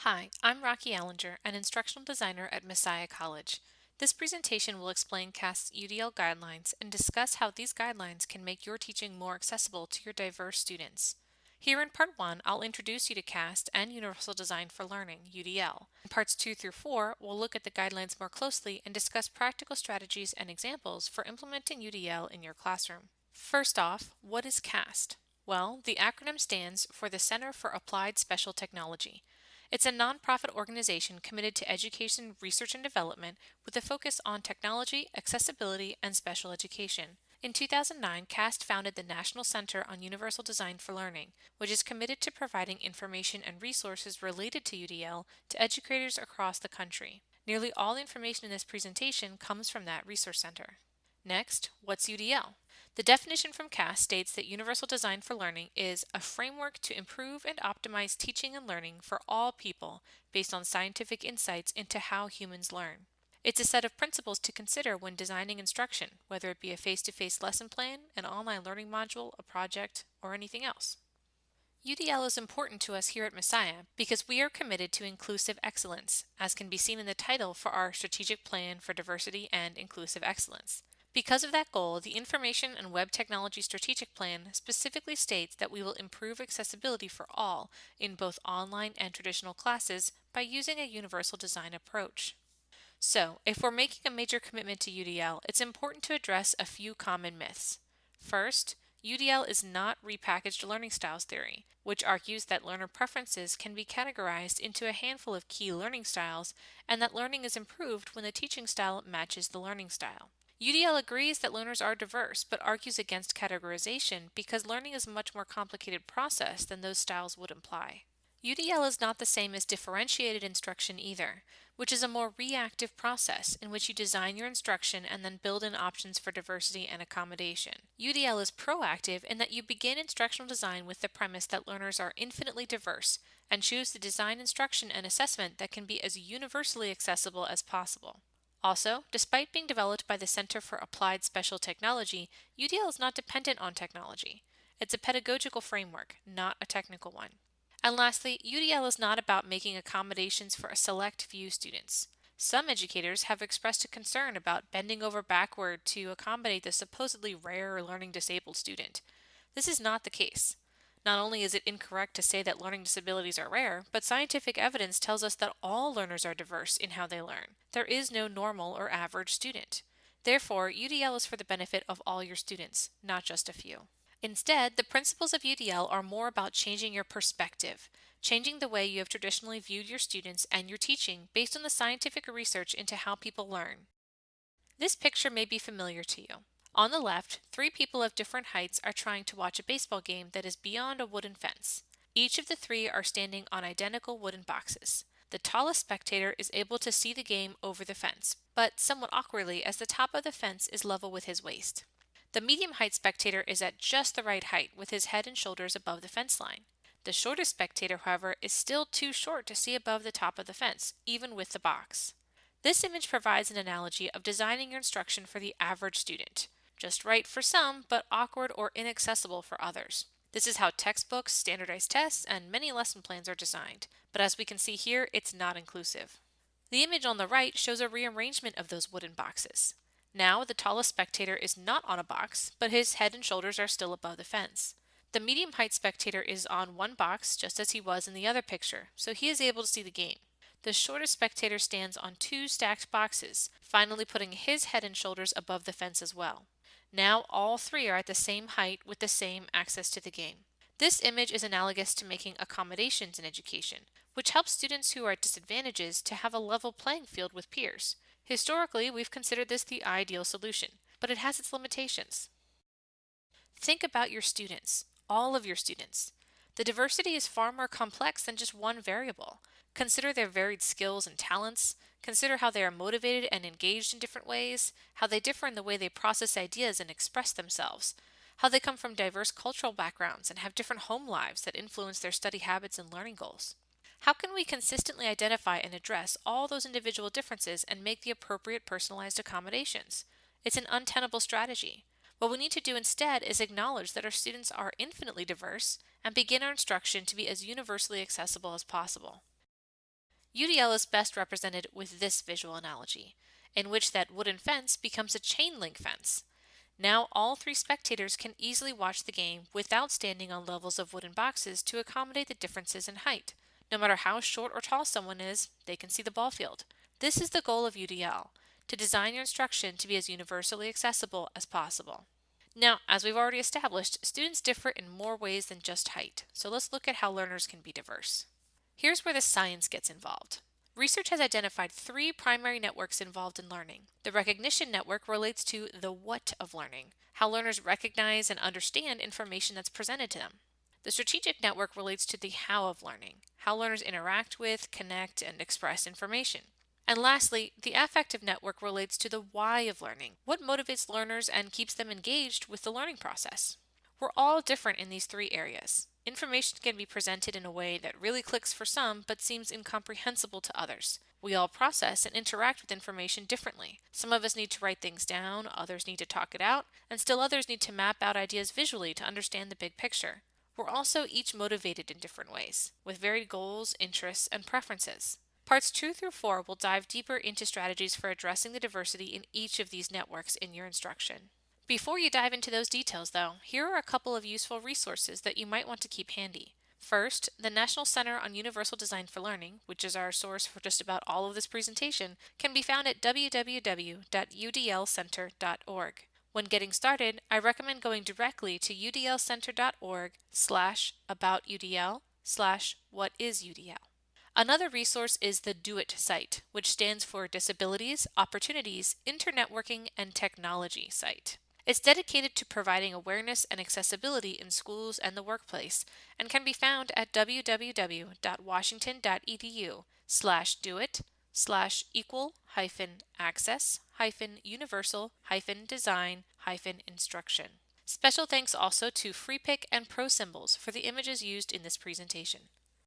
Hi, I'm Rocky Allinger, an instructional designer at Messiah College. This presentation will explain CAST's UDL guidelines and discuss how these guidelines can make your teaching more accessible to your diverse students. Here in Part 1, I'll introduce you to CAST and Universal Design for Learning, UDL. In Parts 2 through 4, we'll look at the guidelines more closely and discuss practical strategies and examples for implementing UDL in your classroom. First off, what is CAST? Well, the acronym stands for the Center for Applied Special Technology. It's a nonprofit organization committed to education, research, and development with a focus on technology, accessibility, and special education. In 2009, CAST founded the National Center on Universal Design for Learning, which is committed to providing information and resources related to UDL to educators across the country. Nearly all the information in this presentation comes from that resource center. Next, what's UDL? The definition from CAST states that Universal Design for Learning is a framework to improve and optimize teaching and learning for all people based on scientific insights into how humans learn. It's a set of principles to consider when designing instruction, whether it be a face-to-face lesson plan, an online learning module, a project, or anything else. UDL is important to us here at Messiah because we are committed to inclusive excellence, as can be seen in the title for our strategic plan for diversity and inclusive excellence. Because of that goal, the Information and Web Technology Strategic Plan specifically states that we will improve accessibility for all in both online and traditional classes by using a universal design approach. So, if we're making a major commitment to UDL, it's important to address a few common myths. First, UDL is not repackaged learning styles theory, which argues that learner preferences can be categorized into a handful of key learning styles and that learning is improved when the teaching style matches the learning style. UDL agrees that learners are diverse, but argues against categorization because learning is a much more complicated process than those styles would imply. UDL is not the same as differentiated instruction either, which is a more reactive process in which you design your instruction and then build in options for diversity and accommodation. UDL is proactive in that you begin instructional design with the premise that learners are infinitely diverse and choose to design instruction and assessment that can be as universally accessible as possible. Also, despite being developed by the Center for Applied Special Technology, UDL is not dependent on technology. It's a pedagogical framework, not a technical one. And lastly, UDL is not about making accommodations for a select few students. Some educators have expressed a concern about bending over backward to accommodate the supposedly rare learning disabled student. This is not the case. Not only is it incorrect to say that learning disabilities are rare, but scientific evidence tells us that all learners are diverse in how they learn. There is no normal or average student. Therefore, UDL is for the benefit of all your students, not just a few. Instead, the principles of UDL are more about changing your perspective, changing the way you have traditionally viewed your students and your teaching based on the scientific research into how people learn. This picture may be familiar to you. On the left, three people of different heights are trying to watch a baseball game that is beyond a wooden fence. Each of the three are standing on identical wooden boxes. The tallest spectator is able to see the game over the fence, but somewhat awkwardly as the top of the fence is level with his waist. The medium height spectator is at just the right height with his head and shoulders above the fence line. The shortest spectator, however, is still too short to see above the top of the fence, even with the box. This image provides an analogy of designing your instruction for the average student. Just right for some, but awkward or inaccessible for others. This is how textbooks, standardized tests, and many lesson plans are designed, but as we can see here, it's not inclusive. The image on the right shows a rearrangement of those wooden boxes. Now the tallest spectator is not on a box, but his head and shoulders are still above the fence. The medium height spectator is on one box just as he was in the other picture, so he is able to see the game. The shortest spectator stands on two stacked boxes, finally putting his head and shoulders above the fence as well. Now all three are at the same height with the same access to the game. This image is analogous to making accommodations in education, which helps students who are at disadvantages to have a level playing field with peers. Historically, we've considered this the ideal solution, but it has its limitations. Think about your students, all of your students. The diversity is far more complex than just one variable. Consider their varied skills and talents. Consider how they are motivated and engaged in different ways, how they differ in the way they process ideas and express themselves, how they come from diverse cultural backgrounds and have different home lives that influence their study habits and learning goals. How can we consistently identify and address all those individual differences and make the appropriate personalized accommodations? It's an untenable strategy. What we need to do instead is acknowledge that our students are infinitely diverse and begin our instruction to be as universally accessible as possible. UDL is best represented with this visual analogy, in which that wooden fence becomes a chain link fence. Now all three spectators can easily watch the game without standing on levels of wooden boxes to accommodate the differences in height. No matter how short or tall someone is, they can see the ball field. This is the goal of UDL, to design your instruction to be as universally accessible as possible. Now, as we've already established, students differ in more ways than just height, so let's look at how learners can be diverse. Here's where the science gets involved. Research has identified three primary networks involved in learning. The recognition network relates to the what of learning, how learners recognize and understand information that's presented to them. The strategic network relates to the how of learning, how learners interact with, connect, and express information. And lastly, the affective network relates to the why of learning, what motivates learners and keeps them engaged with the learning process. We're all different in these three areas. Information can be presented in a way that really clicks for some but seems incomprehensible to others. We all process and interact with information differently. Some of us need to write things down, others need to talk it out, and still others need to map out ideas visually to understand the big picture. We're also each motivated in different ways, with varied goals, interests, and preferences. Parts 2 through 4 will dive deeper into strategies for addressing the diversity in each of these networks in your instruction. Before you dive into those details, though, here are a couple of useful resources that you might want to keep handy. First, the National Center on Universal Design for Learning, which is our source for just about all of this presentation, can be found at www.udlcenter.org. When getting started, I recommend going directly to udlcenter.org/aboutudl/whatisudl. Another resource is the Do It site, which stands for Disabilities, Opportunities, Internetworking, and Technology site. It's dedicated to providing awareness and accessibility in schools and the workplace and can be found at www.washington.edu/doit/equal-access-universal-design-instruction. Special thanks also to FreePic and ProSymbols for the images used in this presentation.